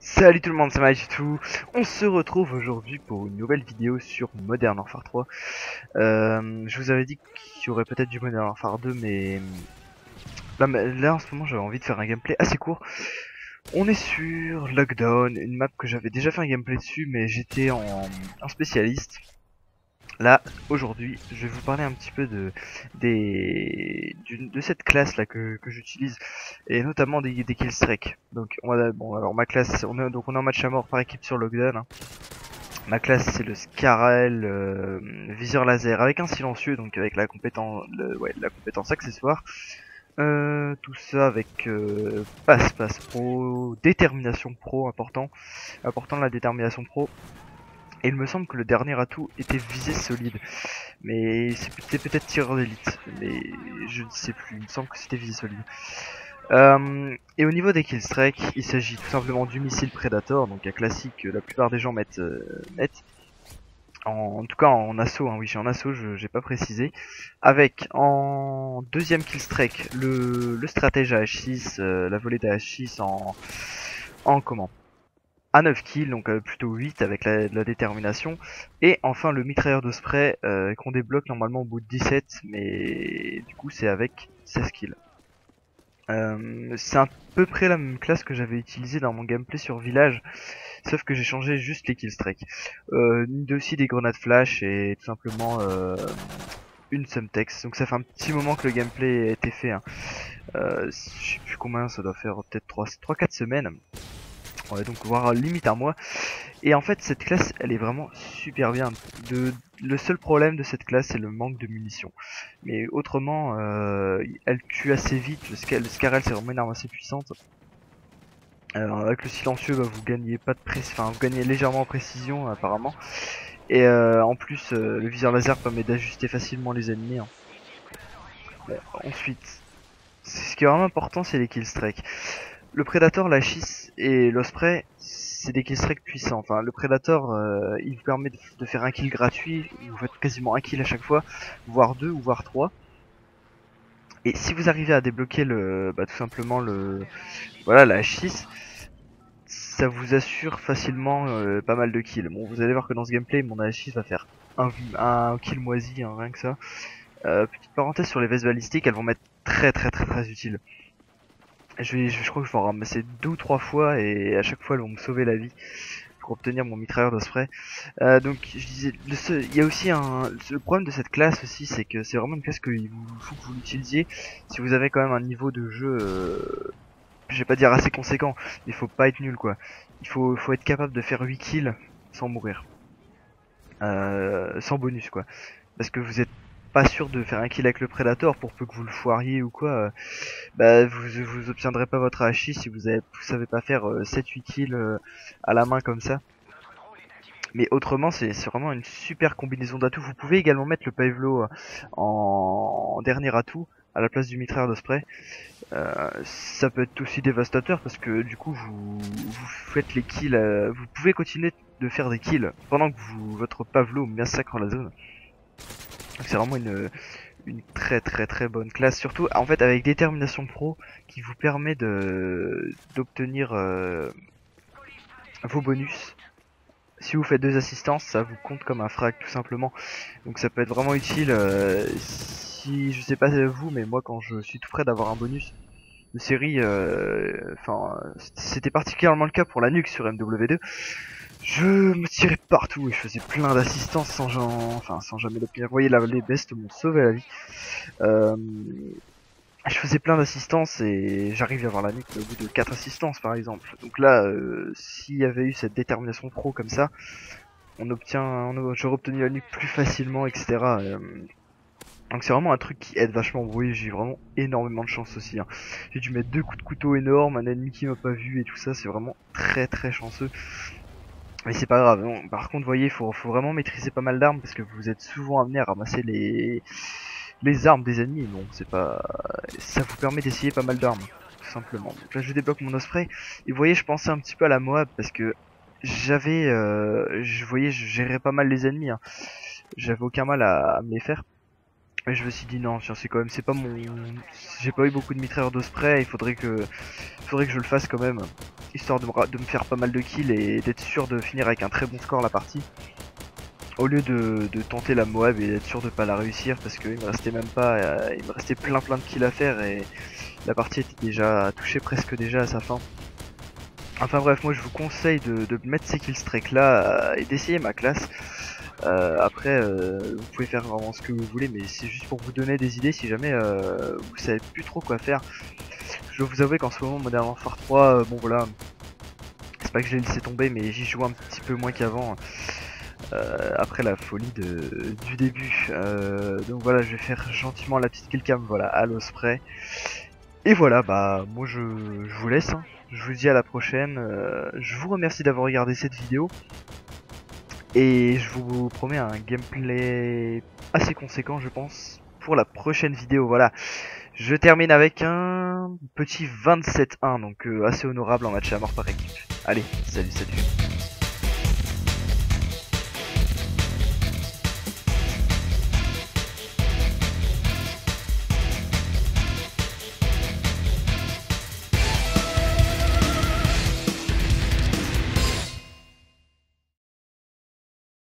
Salut tout le monde, c'est Majitou. On se retrouve aujourd'hui pour une nouvelle vidéo sur Modern Warfare 3. Je vous avais dit qu'il y aurait peut-être du Modern Warfare 2, mais là en ce moment j'avais envie de faire un gameplay assez court. On est sur Lockdown, une map que j'avais déjà fait un gameplay dessus, mais j'étais en spécialiste. Là, aujourd'hui, je vais vous parler un petit peu de cette classe là que j'utilise, et notamment des killstreaks. Donc, bon, alors ma classe, on est en match à mort par équipe sur Lockdown, hein. Ma classe c'est le Scarel viseur laser avec un silencieux, donc avec la compétence, la compétence accessoire. Tout ça avec passe pro, détermination pro, important la détermination pro. Et il me semble que le dernier atout était visée solide, mais c'était peut-être tireur d'élite, mais je ne sais plus, il me semble que c'était visée solide. Et au niveau des killstreaks, il s'agit tout simplement du missile Predator, donc un classique que la plupart des gens mettent net. En tout cas en assaut, hein, oui j'ai en assaut, j'ai pas précisé. Avec en deuxième killstreak le stratège AH6, la volée d'AH6 en comment à 9 kills, donc plutôt 8 avec la détermination. Et enfin le mitrailleur de spray qu'on débloque normalement au bout de 17, mais du coup c'est avec 16 kills. C'est à peu près la même classe que j'avais utilisée dans mon gameplay sur Village, sauf que j'ai changé juste les killstreaks. Aussi des grenades flash et tout simplement une Semtex. Donc ça fait un petit moment que le gameplay a été fait, hein. Je sais plus combien, ça doit faire peut-être 3-4 semaines. Ouais, donc voire limite un mois. Et en fait cette classe elle est vraiment super bien. Le seul problème de cette classe c'est le manque de munitions. Mais autrement elle tue assez vite. Le Scarel c'est vraiment une arme assez puissante. Avec le silencieux vous gagnez pas de vous gagnez légèrement en précision apparemment. Et en plus le viseur laser permet d'ajuster facilement les ennemis, hein. Bon, ensuite, ce qui est vraiment important c'est les killstreaks. Le Predator, la Schiste et l'Osprey, c'est des killstreaks puissants. Enfin, le Predator, il vous permet de faire un kill gratuit. Vous faites quasiment un kill à chaque fois, voire deux ou voire trois. Et si vous arrivez à débloquer tout simplement la H6, ça vous assure facilement pas mal de kills. Bon, vous allez voir que dans ce gameplay, mon H6 va faire un kill moisi, hein, rien que ça. Petite parenthèse sur les vestes balistiques, elles vont m'être très utiles. Je crois que je vais en ramasser 2 ou 3 fois et à chaque fois elles vont me sauver la vie pour obtenir mon mitrailleur d'osprey. Donc je disais, il y a aussi le problème de cette classe aussi, c'est que c'est vraiment une classe qu'il faut que vous l'utilisiez si vous avez quand même un niveau de jeu, je vais pas dire assez conséquent, il faut pas être nul quoi. Faut être capable de faire 8 kills sans mourir, sans bonus quoi, parce que vous êtes pas sûr de faire un kill avec le Predator pour peu que vous le foiriez ou quoi. Vous obtiendrez pas votre hachis si vous savez pas faire 7-8 kills à la main comme ça. Mais autrement c'est vraiment une super combinaison d'atouts. Vous pouvez également mettre le Pavelo en dernier atout à la place du mitrailleur de spray. Ça peut être aussi dévastateur parce que du coup vous faites les kills, vous pouvez continuer de faire des kills pendant que votre Pavelo massacre la zone. Donc c'est vraiment une très bonne classe, surtout en fait avec détermination pro qui vous permet d'obtenir vos bonus. Si vous faites 2 assistances, ça vous compte comme un frag tout simplement. Donc ça peut être vraiment utile si je sais pas vous, mais moi quand je suis tout près d'avoir un bonus de série, c'était particulièrement le cas pour la nuque sur MW2. Je me tirais partout et je faisais plein d'assistances sans jamais l'obtenir. Vous voyez là, les bestes m'ont sauvé la vie. Euh, je faisais plein d'assistances et j'arrive à avoir la nuque au bout de 4 assistances par exemple. Donc là, s'il y avait eu cette détermination pro comme ça, j'aurais obtenu la nuque plus facilement, etc. Donc c'est vraiment un truc qui aide vachement. Vous voyez, j'ai vraiment énormément de chance aussi, hein. J'ai dû mettre 2 coups de couteau énormes, un ennemi qui m'a pas vu et tout ça, c'est vraiment très chanceux. Mais c'est pas grave. Bon, par contre, vous voyez, faut vraiment maîtriser pas mal d'armes parce que vous êtes souvent amené à ramasser les armes des ennemis. Bon, c'est pas, ça vous permet d'essayer pas mal d'armes, tout simplement. Donc là, je débloque mon osprey. Et vous voyez, je pensais un petit peu à la Moab parce que je voyais, je gérais pas mal les ennemis, hein. J'avais aucun mal à me les faire. Et je me suis dit non, c'est quand même, c'est pas mon, j'ai pas eu beaucoup de mitrailleurs d'osprey. Il faudrait que je le fasse quand même. histoire de me faire pas mal de kills et d'être sûr de finir avec un très bon score la partie. Au lieu de tenter la Moab et d'être sûr de pas la réussir parce qu'il me restait même pas, il me restait plein de kills à faire et la partie était déjà touchée presque déjà à sa fin. Enfin bref, moi je vous conseille de mettre ces killstreaks là et d'essayer ma classe. Après, vous pouvez faire vraiment ce que vous voulez, mais c'est juste pour vous donner des idées si jamais vous savez plus trop quoi faire. Je dois vous avouer qu'en ce moment, Modern Warfare 3, bon voilà, c'est pas que je l'ai laissé tomber, mais j'y joue un petit peu moins qu'avant. Après la folie du début. Donc voilà, je vais faire gentiment la petite killcam, voilà, à l'osprey. Et voilà, bah moi je vous laisse, hein. Je vous dis à la prochaine. Je vous remercie d'avoir regardé cette vidéo. Et je vous promets un gameplay assez conséquent, je pense, pour la prochaine vidéo. Voilà, je termine avec un petit 27-1, donc assez honorable en match à mort par équipe. Allez, salut, salut.